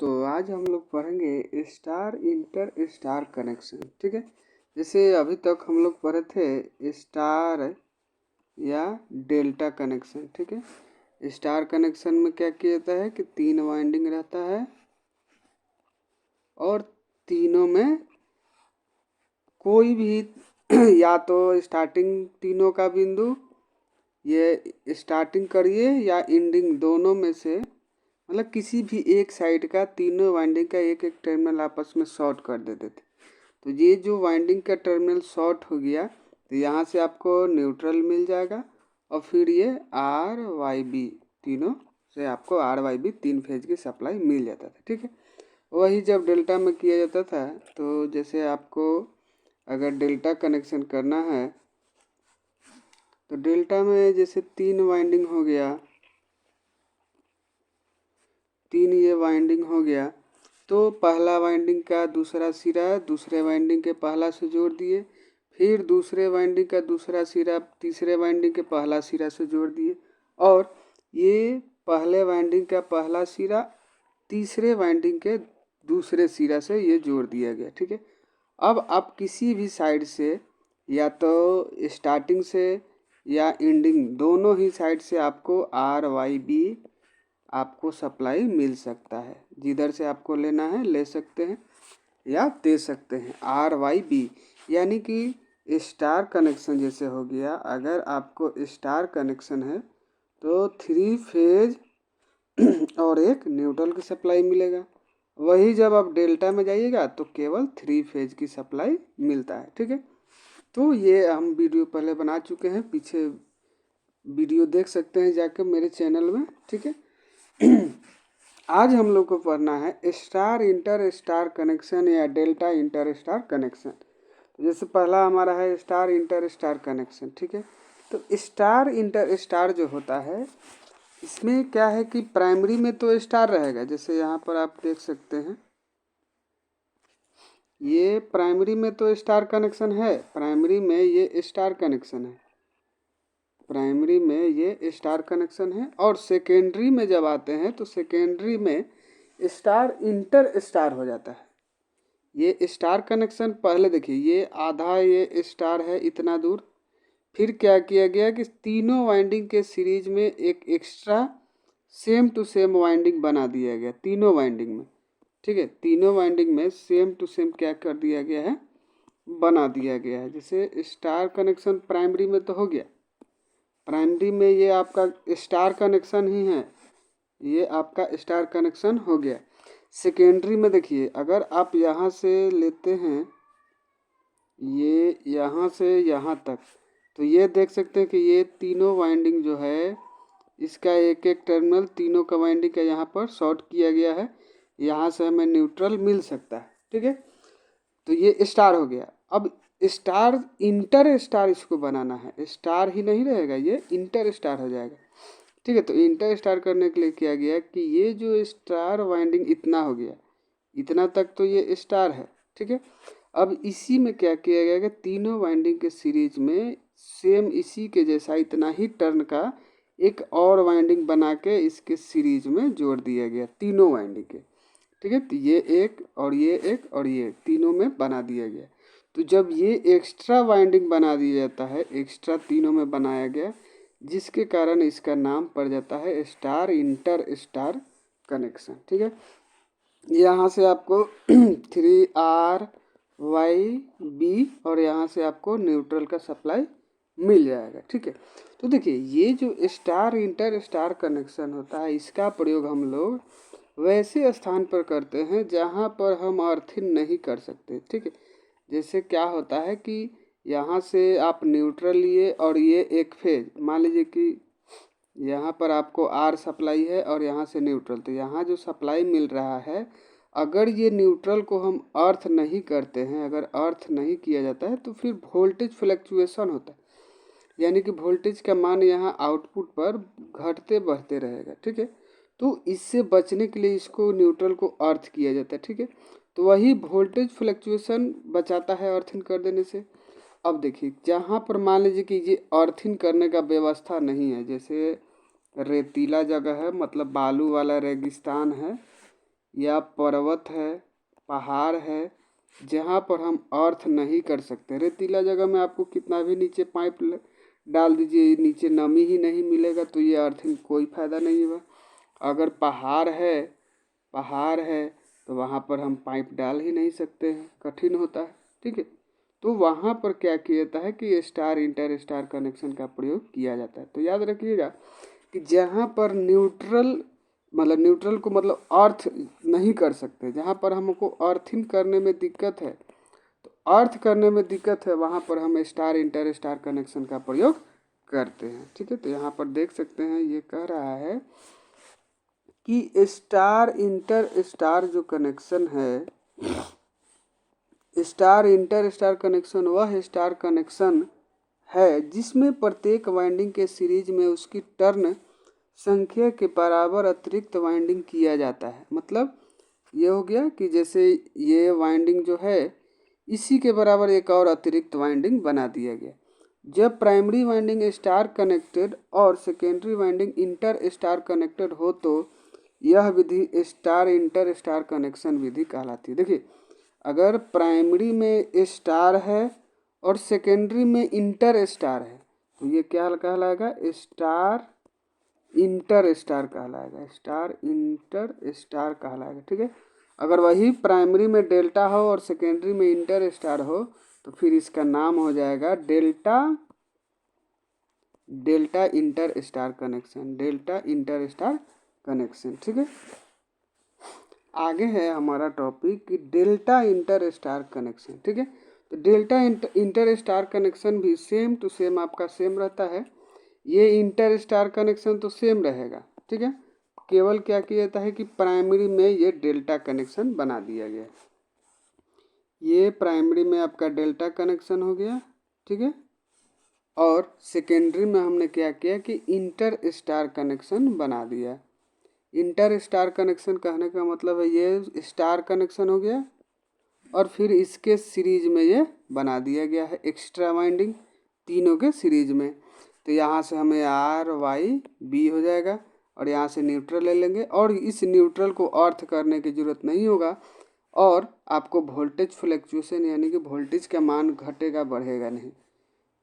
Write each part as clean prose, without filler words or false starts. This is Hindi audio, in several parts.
दोस्तों, आज हम लोग पढ़ेंगे स्टार इंटर स्टार कनेक्शन। ठीक है, जैसे अभी तक हम लोग पढ़े थे स्टार या डेल्टा कनेक्शन। ठीक है, स्टार कनेक्शन में क्या किया जाता है कि 3 वाइंडिंग रहता है और तीनों में कोई भी या तो स्टार्टिंग तीनों का बिंदु ये स्टार्टिंग करिए या एंडिंग दोनों में से मतलब किसी भी एक साइड का तीनों वाइंडिंग का एक एक टर्मिनल आपस में शॉर्ट कर देते थे। तो ये जो वाइंडिंग का टर्मिनल शॉर्ट हो गया तो यहाँ से आपको न्यूट्रल मिल जाएगा और फिर ये आर वाई बी तीनों से आपको आर वाई बी 3 फेज की सप्लाई मिल जाता था। ठीक है, वही जब डेल्टा में किया जाता था तो जैसे आपको अगर डेल्टा कनेक्शन करना है तो डेल्टा में जैसे 3 वाइंडिंग हो गया, 3 ये वाइंडिंग हो गया तो पहला वाइंडिंग का दूसरा सिरा दूसरे वाइंडिंग के पहला से जोड़ दिए, फिर दूसरे वाइंडिंग का दूसरा सिरा तीसरे वाइंडिंग के पहला सिरा से जोड़ दिए और ये पहले वाइंडिंग का पहला सिरा तीसरे वाइंडिंग के दूसरे सिरा से ये जोड़ दिया गया। ठीक है, अब आप किसी भी साइड से या तो स्टार्टिंग से या एंडिंग दोनों ही साइड से आपको आर वाई बी आपको सप्लाई मिल सकता है। जिधर से आपको लेना है ले सकते हैं या दे सकते हैं। आर वाई बी यानी कि स्टार कनेक्शन जैसे हो गया, अगर आपको स्टार कनेक्शन है तो 3 फेज और एक न्यूट्रल की सप्लाई मिलेगा। वही जब आप डेल्टा में जाइएगा तो केवल 3 फेज की सप्लाई मिलता है। ठीक है, तो ये हम वीडियो पहले बना चुके हैं, पीछे वीडियो देख सकते हैं जाकर मेरे चैनल में। ठीक है, आज हम लोग को पढ़ना है स्टार इंटर स्टार कनेक्शन या डेल्टा इंटर स्टार कनेक्शन। जैसे पहला हमारा है स्टार इंटर स्टार कनेक्शन। ठीक है, तो स्टार इंटर स्टार जो होता है इसमें क्या है कि प्राइमरी में तो स्टार रहेगा, जैसे यहाँ पर आप देख सकते हैं ये प्राइमरी में तो स्टार कनेक्शन है, प्राइमरी में ये स्टार कनेक्शन है, प्राइमरी में ये स्टार कनेक्शन है। और सेकेंडरी में जब आते हैं तो सेकेंडरी में स्टार इंटर स्टार हो जाता है। ये स्टार कनेक्शन पहले देखिए ये आधा ये स्टार है इतना दूर, फिर क्या किया गया कि तीनों वाइंडिंग के सीरीज में एक extra same to same winding बना दिया गया तीनों वाइंडिंग में। ठीक है, तीनों वाइंडिंग में सेम टू सेम क्या कर दिया गया है, बना दिया गया है। जैसे स्टार कनेक्शन प्राइमरी में तो हो गया, प्राइमरी में ये आपका स्टार कनेक्शन ही है, ये आपका स्टार कनेक्शन हो गया। सेकेंडरी में देखिए अगर आप यहाँ से लेते हैं ये यहाँ से यहाँ तक तो ये देख सकते हैं कि ये तीनों वाइंडिंग जो है इसका एक एक टर्मिनल तीनों का वाइंडिंग का यहाँ पर शॉर्ट किया गया है, यहाँ से हमें न्यूट्रल मिल सकता है। ठीक है, तो ये स्टार हो गया। अब स्टार इंटर स्टार इसको बनाना है, स्टार ही नहीं रहेगा ये इंटर स्टार हो जाएगा। ठीक है, तो इंटर स्टार करने के लिए किया गया कि ये जो स्टार वाइंडिंग इतना हो गया, इतना तक तो ये स्टार है। ठीक है, अब इसी में क्या किया गया कि तीनों वाइंडिंग के सीरीज में सेम इसी के जैसा इतना ही टर्न का एक और वाइंडिंग बना के इसके सीरीज में जोड़ दिया गया तीनों वाइंडिंग के। ठीक है, तो ये एक और ये एक और ये तीनों में बना दिया गया। तो जब ये एक्स्ट्रा वाइंडिंग बना दिया जाता है, एक्स्ट्रा तीनों में बनाया गया, जिसके कारण इसका नाम पड़ जाता है स्टार इंटर स्टार कनेक्शन। ठीक है, यहाँ से आपको 3 आर वाई बी और यहाँ से आपको न्यूट्रल का सप्लाई मिल जाएगा। ठीक है, तो देखिए ये जो स्टार इंटर स्टार कनेक्शन होता है इसका प्रयोग हम लोग वैसे स्थान पर करते हैं जहाँ पर हम अर्थिंग नहीं कर सकते। ठीक है, जैसे क्या होता है कि यहाँ से आप न्यूट्रल लिए और ये एक फेज, मान लीजिए कि यहाँ पर आपको आर सप्लाई है और यहाँ से न्यूट्रल, तो यहाँ जो सप्लाई मिल रहा है अगर ये न्यूट्रल को हम अर्थ नहीं करते हैं, अगर अर्थ नहीं किया जाता है तो फिर वोल्टेज फ्लक्चुएशन होता है, यानी कि वोल्टेज का मान यहाँ आउटपुट पर घटते बढ़ते रहेगा। ठीक है, तो इससे बचने के लिए इसको न्यूट्रल को अर्थ किया जाता है। ठीक है, तो वही वोल्टेज फ्लक्चुएशन बचाता है अर्थिंग कर देने से। अब देखिए जहाँ पर मान लीजिए कि ये अर्थिंग करने का व्यवस्था नहीं है, जैसे रेतीला जगह है मतलब बालू वाला रेगिस्तान है या पर्वत है, पहाड़ है, जहाँ पर हम अर्थ नहीं कर सकते। रेतीला जगह में आपको कितना भी नीचे पाइप डाल दीजिए, नीचे नमी ही नहीं मिलेगा, तो ये अर्थिंग कोई फ़ायदा नहीं होगा। अगर पहाड़ है तो वहाँ पर हम पाइप डाल ही नहीं सकते हैं, कठिन होता है। ठीक है, तो वहाँ पर क्या किया जाता है कि स्टार इंटर स्टार कनेक्शन का प्रयोग किया जाता है। तो याद रखिएगा कि जहाँ पर न्यूट्रल को मतलब अर्थ नहीं कर सकते, जहाँ पर हमको अर्थिंग करने में दिक्कत है, तो अर्थ करने में दिक्कत है, वहाँ पर हम स्टार इंटर स्टार कनेक्शन का प्रयोग करते हैं। ठीक है, तो यहाँ पर देख सकते हैं ये कह रहा है कि स्टार इंटर स्टार जो कनेक्शन है, स्टार इंटर स्टार कनेक्शन वह स्टार कनेक्शन है जिसमें प्रत्येक वाइंडिंग के सीरीज में उसकी टर्न संख्या के बराबर अतिरिक्त वाइंडिंग किया जाता है। मतलब ये हो गया कि जैसे ये वाइंडिंग जो है इसी के बराबर एक और अतिरिक्त वाइंडिंग बना दिया गया। जब प्राइमरी वाइंडिंग स्टार कनेक्टेड और secondary winding inter star connected हो तो यह विधि स्टार इंटर स्टार कनेक्शन विधि कहलाती है। देखिए, अगर प्राइमरी में स्टार है और सेकेंडरी में इंटर स्टार है तो ये क्या कहलाएगा? स्टार इंटर स्टार कहलाएगा, स्टार इंटर स्टार कहलाएगा। ठीक है, अगर वही प्राइमरी में डेल्टा हो और सेकेंडरी में इंटर स्टार हो तो फिर इसका नाम हो जाएगा delta inter star connection, delta inter star connection. ठीक है, आगे है हमारा टॉपिक कि डेल्टा इंटर स्टार कनेक्शन। ठीक है, तो डेल्टा इंटर स्टार कनेक्शन भी सेम टू सेम आपका सेम रहता है। ये इंटर स्टार कनेक्शन तो सेम रहेगा। ठीक है, केवल क्या किया जाता है कि प्राइमरी में ये डेल्टा कनेक्शन बना दिया गया। ये प्राइमरी में आपका डेल्टा कनेक्शन हो गया। ठीक है, और सेकेंडरी में हमने क्या किया कि इंटर स्टार कनेक्शन बना दिया। इंटर स्टार कनेक्शन कहने का मतलब है ये स्टार कनेक्शन हो गया और फिर इसके सीरीज में ये बना दिया गया है एक्स्ट्रा वाइंडिंग तीनों के सीरीज में। तो यहाँ से हमें आर वाई बी हो जाएगा और यहाँ से न्यूट्रल ले लेंगे और इस न्यूट्रल को अर्थ करने की ज़रूरत नहीं होगा और आपको वोल्टेज फ्लैक्चुएशन यानी कि वोल्टेज का मान घटेगा बढ़ेगा नहीं।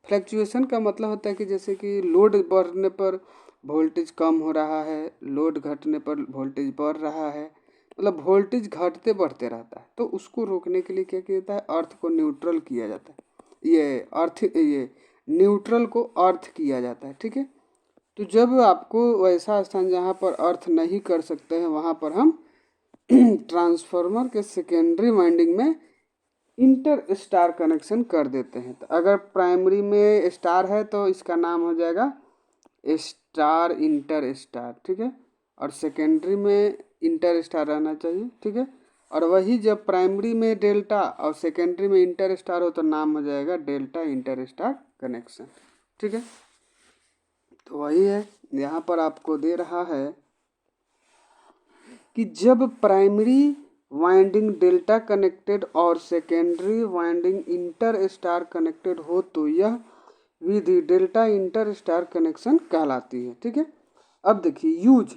फ्लैक्चुएशन का मतलब होता है कि जैसे कि लोड बढ़ने पर वोल्टेज कम हो रहा है, लोड घटने पर वोल्टेज बढ़ रहा है, मतलब वोल्टेज घटते बढ़ते रहता है। तो उसको रोकने के लिए क्या किया जाता है? अर्थ को न्यूट्रल किया जाता है, ये न्यूट्रल को अर्थ किया जाता है। ठीक है, तो जब आपको वैसा स्थान जहाँ पर अर्थ नहीं कर सकते हैं वहाँ पर हम ट्रांसफार्मर के सेकेंडरी वाइंडिंग में इंटर स्टार कनेक्शन कर देते हैं। तो अगर प्राइमरी में स्टार है तो इसका नाम हो जाएगा स्टार इंटर स्टार। ठीक है, और सेकेंडरी में इंटर स्टार रहना चाहिए। ठीक है, और वही जब प्राइमरी में डेल्टा और सेकेंडरी में इंटर स्टार हो तो नाम हो जाएगा डेल्टा इंटर स्टार कनेक्शन। ठीक है, तो वही है यहाँ पर आपको दे रहा है कि जब प्राइमरी वाइंडिंग डेल्टा कनेक्टेड और secondary winding inter star connected हो तो यह विधि डेल्टा इंटर स्टार कनेक्शन कहलाती है। ठीक है, अब देखिए यूज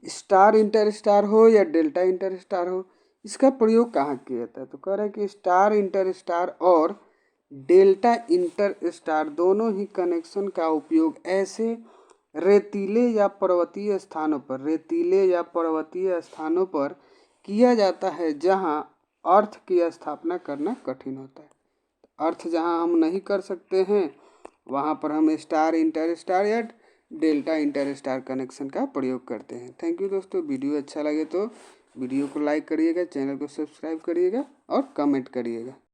स्टार इंटर स्टार हो या डेल्टा इंटर स्टार हो, इसका प्रयोग कहाँ किया जाता है? तो कह रहा है कि स्टार इंटर स्टार और डेल्टा इंटर स्टार दोनों ही कनेक्शन का उपयोग ऐसे रेतीले या पर्वतीय स्थानों पर किया जाता है जहां अर्थ की स्थापना करना कठिन होता है। अर्थ जहां हम नहीं कर सकते हैं वहां पर हम स्टार इंटर स्टार या डेल्टा इंटर स्टार कनेक्शन का प्रयोग करते हैं। थैंक यू दोस्तों, वीडियो अच्छा लगे तो वीडियो को लाइक करिएगा, चैनल को सब्सक्राइब करिएगा और कमेंट करिएगा।